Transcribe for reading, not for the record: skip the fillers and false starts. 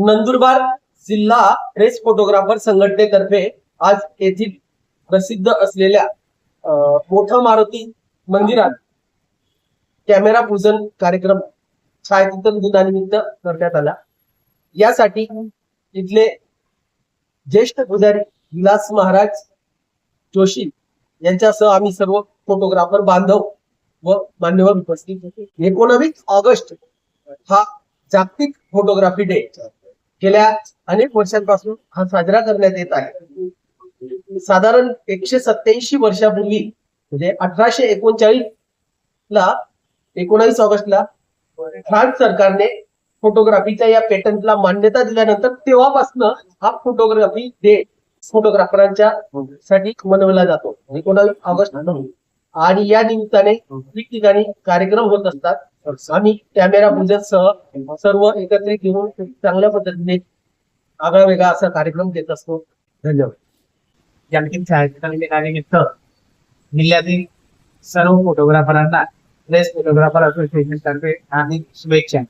नंदुरबार जिल्हा press photographer संघटनेतर्फे आज येथील प्रसिद्ध असलेल्या मोठा मारुती मंदिरात कॅमेरा पूजन कार्यक्रम छायाचित्रण दिनानिमित्त करण्यात आला। यासाठी इथले ज्येष्ठ पुजारी विलास महाराज जोशी यांच्यासह आम्ही सर्व फोटोग्राफर बांधव व मान्यवर उपस्थित होते। 19 ऑगस्ट हा जागतिक फोटोग्राफी डे गेल्या अनेक वर्षांपासून हा साजरा करण्यात येत आहे। साधारण 187 वर्षापूर्वी म्हणजे 1839 ला 19 ऑगस्टला फ्रान्स सरकारने फोटोग्राफीच्या या पेटंटला मान्यता दिल्यानंतर तेव्हापासून हा फोटोग्राफी डे फोटोग्राफरांच्या साठी मनवला जातो 19 ऑगस्ट आणि या निमित्ताने ठिकठिकाणी कार्यक्रम होत असतात। आम्ही कॅमेरा पूजन सह सर्व एकत्रित घेऊन चांगल्या पद्धतीने आगळा वेगळा असा कार्यक्रम घेत असतो। धन्यवाद। जागतिक छायाचित्रण दिनानिमित्त जिल्ह्यातील सर्व फोटोग्राफरांना प्रेस फोटोग्राफर असोसिएशन तर्फे हार्दिक शुभेच्छा।